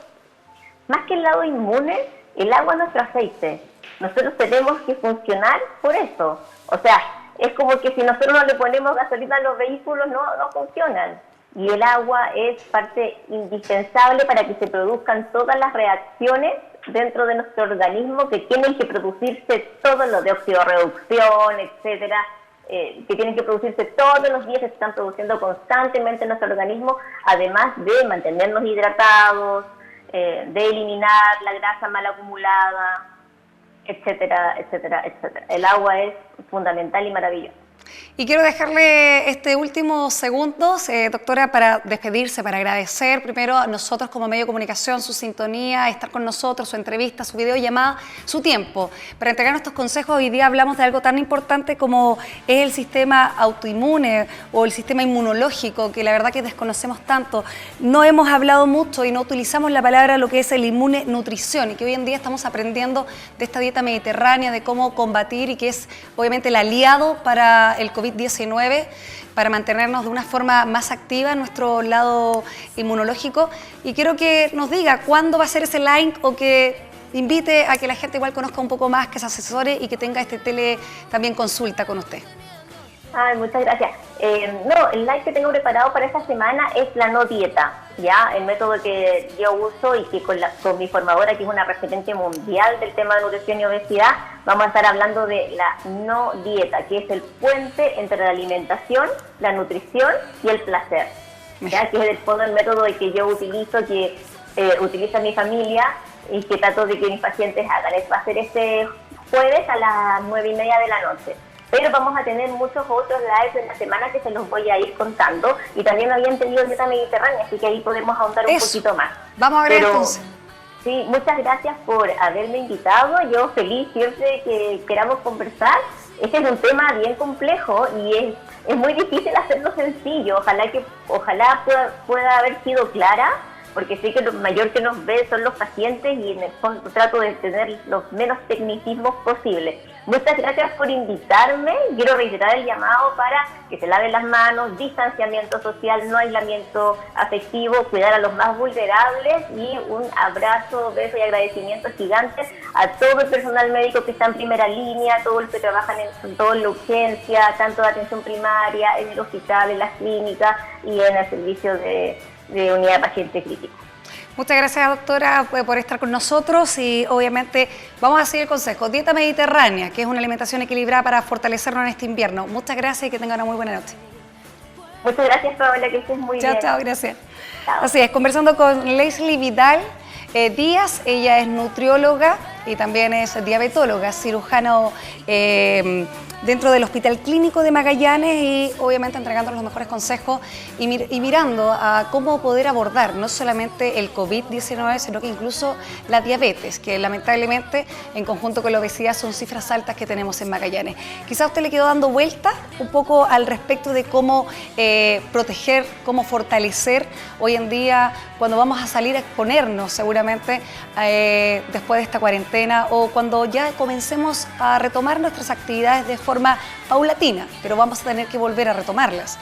Más que el lado inmune, el agua es nuestro aceite. Nosotros tenemos que funcionar por eso. O sea, es como que si nosotros no le ponemos gasolina a los vehículos, no funcionan. Y el agua es parte indispensable para que se produzcan todas las reacciones dentro de nuestro organismo que tienen que producirse todos los de oxidorreducción, etcétera, que tienen que producirse todos los días, se están produciendo constantemente en nuestro organismo, además de mantenernos hidratados, de eliminar la grasa mal acumulada, etcétera, etcétera, etcétera. El agua es fundamental y maravillosa. Y quiero dejarle este último segundos, doctora, para despedirse, para agradecer primero a nosotros como medio de comunicación su sintonía, estar con nosotros, su entrevista, su videollamada, su tiempo, para entregar nuestros consejos. Hoy día hablamos de algo tan importante como es el sistema autoinmune o el sistema inmunológico, que la verdad que desconocemos tanto. No hemos hablado mucho y no utilizamos la palabra lo que es el inmune nutrición, y que hoy en día estamos aprendiendo de esta dieta mediterránea, de cómo combatir, y que es obviamente el aliado para el COVID-19, para mantenernos de una forma más activa en nuestro lado inmunológico. Y quiero que nos diga cuándo va a ser ese live, o que invite a que la gente igual conozca un poco más, que se asesore y que tenga tele también consulta con usted. Ay, muchas gracias. No, el live que tengo preparado para esta semana es la no dieta, ¿ya? El método que yo uso y que con mi formadora, que es una referente mundial del tema de nutrición y obesidad, vamos a estar hablando de la no dieta, que es el puente entre la alimentación, la nutrición y el placer, ¿ya? Que es el fondo el método que yo utilizo, que utiliza mi familia y que trato de que mis pacientes hagan. Va a ser este jueves a las 9:30 de la noche. Pero vamos a tener muchos otros lives en la semana que se los voy a ir contando. Y también habían tenido dieta mediterránea, así que ahí podemos ahondar un poquito más. Vamos a ver entonces. Sí, muchas gracias por haberme invitado. Yo feliz siempre que queramos conversar. Este es un tema bien complejo y es muy difícil hacerlo sencillo. Ojalá pueda haber sido clara, porque sé que lo mayor que nos ve son los pacientes y en el fondo trato de tener los menos tecnicismos posibles. Muchas gracias por invitarme. Quiero reiterar el llamado para que se laven las manos, distanciamiento social, no aislamiento afectivo, cuidar a los más vulnerables, y un abrazo, beso y agradecimiento gigantes a todo el personal médico que está en primera línea, a todos los que trabajan en toda la urgencia, tanto de atención primaria, en el hospital, en las clínicas y en el servicio de unidad de paciente crítico. Muchas gracias, doctora, por estar con nosotros, y obviamente vamos a seguir el consejo. Dieta mediterránea, que es una alimentación equilibrada para fortalecernos en este invierno. Muchas gracias y que tengan una muy buena noche. Muchas gracias, Paola, que estés muy bien. Chao, gracias. Chao. Así es, conversando con Leslie Vidal Díaz. Ella es nutrióloga y también es diabetóloga, cirujano dentro del Hospital Clínico de Magallanes, y obviamente entregando los mejores consejos y mirando a cómo poder abordar no solamente el COVID-19, sino que incluso la diabetes, que lamentablemente en conjunto con la obesidad son cifras altas que tenemos en Magallanes. Quizá a usted le quedó dando vuelta un poco al respecto de cómo proteger, cómo fortalecer hoy en día cuando vamos a salir a exponernos seguramente después de esta cuarentena, o cuando ya comencemos a retomar nuestras actividades de forma paulatina, pero vamos a tener que volver a retomarlas.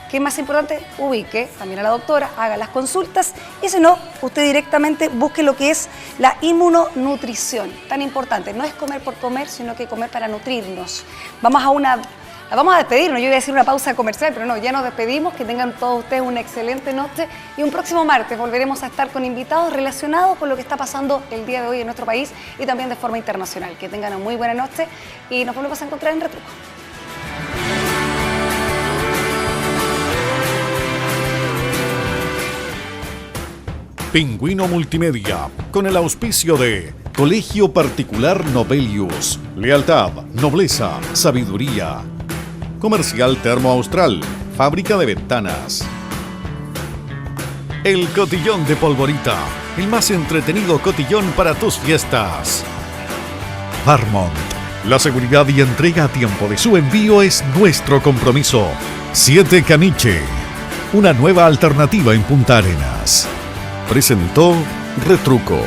¿Qué es más importante? Ubique también a la doctora, haga las consultas, y si no, usted directamente busque lo que es la inmunonutrición. Tan importante, no es comer por comer, sino que comer para nutrirnos. Vamos a despedirnos, yo iba a decir una pausa comercial, pero no, ya nos despedimos. Que tengan todos ustedes una excelente noche, y un próximo martes volveremos a estar con invitados relacionados con lo que está pasando el día de hoy en nuestro país y también de forma internacional. Que tengan una muy buena noche y nos volvemos a encontrar en Retruco. Pingüino Multimedia, con el auspicio de Colegio Particular Novelius, lealtad, nobleza, sabiduría. Comercial Termo Austral, fábrica de ventanas. El Cotillón de Polvorita, el más entretenido cotillón para tus fiestas. Farmont, la seguridad y entrega a tiempo de su envío es nuestro compromiso. 7 Caniche, una nueva alternativa en Punta Arenas. Presentó Retruco.